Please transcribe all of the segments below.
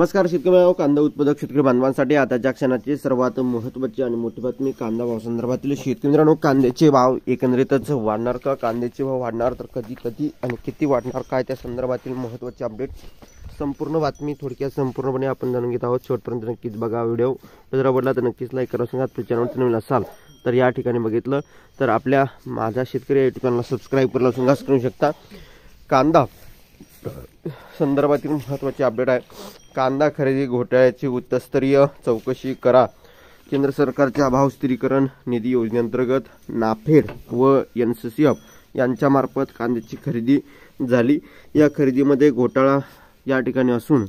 नमस्कार शेतकरी कांदा उत्पादक शेतकरी बांधवांसाठी आताच्या क्षणाची सर्वात महत्त्वाची आणि मोठी बातमी कांदा भाव संदर्भातील शेतकरी मित्रांनो, कांद्याचे भाव एकंदरीतच वाढणार का, कांद्याचे भाव वाढणार तर कधी आणि किती वाढणार काय त्या संदर्भातील महत्त्वाचे अपडेट संपूर्ण बातमी थोडक्यात संपूर्णपणे आपण जाणून घेत आहोत। शेवटपर्यंत नक्कीच बघा व्हिडिओ। जर आवडला तर नक्कीच लाईक करा। सांगा आपल्या चॅनलवर नवीन असाल तर या ठिकाणी बघितलं तर आपल्या माझा शेतकरी YouTube चॅनलला सबस्क्राइब करायला सांगा करू शकता। कांदा संदर्भातील महत्त्वाचे अपडेट आहे। कांदा खरेदी घोटाळ्याची उच्चस्तरीय चौकशी करा। केंद्र सरकारच्या भाव स्थिरीकरण निधी योजनेअंतर्गत नाफेड व NCCF यांच्या मार्फत कांद्याची खरेदी झाली। या खरेदीमध्ये घोटाळा या ठिकाणी असून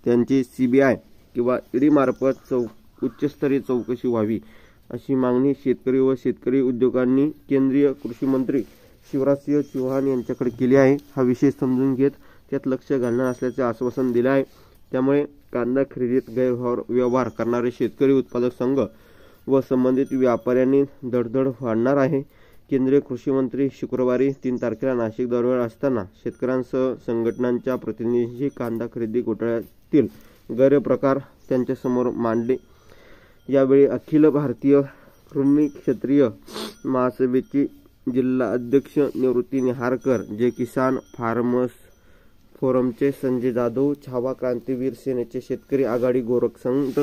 त्यांची CBI किंवा ED मार्फत उच्चस्तरीय चौकशी व्हावी अशी मागणी शेतकरी व शेतकरी उद्योगांनी केंद्रीय कृषी मंत्री शिवराजसिंह चौहान यांच्याकडे केली आहे। हा विषय समजून घेत त्यात लक्ष घालणार असल्याचे आश्वासन दिले आहे। त्यामुळे कांदा खरेदीत गैरव्यवहार करणारे शेतकरी उत्पादक संघ व संबंधित व्यापाऱ्यांनी धडधड वाढणार आहे। केंद्रीय कृषी मंत्री शुक्रवारी 3 तारखेला नाशिक दौऱ्यावर असताना शेतकऱ्यांसह संघटनांच्या प्रतिनिधींशी कांदा खरेदी घोटाळ्यातील गैरप्रकार त्यांच्यासमोर मांडले। यावेळी अखिल भारतीय कृषी क्षत्रिय महासभेचे जिल्हा अध्यक्ष निवृत्ती निहारकर, जे किसान फार्मर्स फोरमचे संजय जाधव, छावा क्रांतीवीर सेनेचे शेतकरी आघाडी गोरखसंत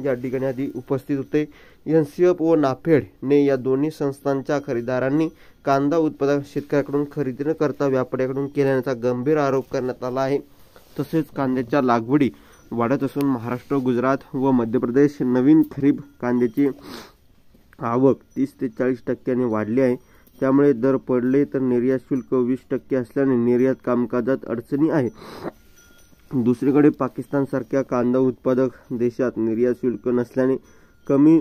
या ठिकाणी आधी उपस्थित होते। NCCF व नाफेड ने या दोन्ही संस्थांच्या खरेदीदारांनी कांदा उत्पादक शेतकऱ्याकडून खरेदी न करता व्यापाऱ्याकडून केल्याचा गंभीर आरोप करण्यात आला आहे। तसेच कांद्याच्या लागवडी वाढत असून महाराष्ट्र, गुजरात व मध्य प्रदेश नवीन खरीप कांद्याची आवक 30 ते 40% वाढली आहे। त्यामुळे दर पडले तर निर्यात शुल्क 20% असल्याने निर्यात कामकाजात अडचणी आहे। दुसरीकडे पाकिस्तान सारख्या कांदा उत्पादक देशात निर्यात शुल्क नसल्याने कमी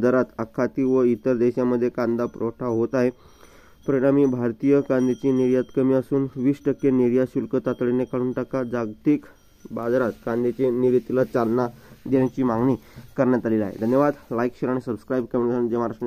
दरात आखाती व इतर देशांमध्ये कांदा पुरवठा होत आहे। परिणामी भारतीय कांद्याची निर्यात कमी असून 20% निर्यात शुल्क तातडीने काढून टाका। जागतिक बाजारात कांद्याच्या निर्यातीला चालना देण्याची मागणी करण्यात आली आहे। धन्यवाद। लाईक, शेअर आणि सबस्क्राईब कमेंट करून जय महाराष्ट्र।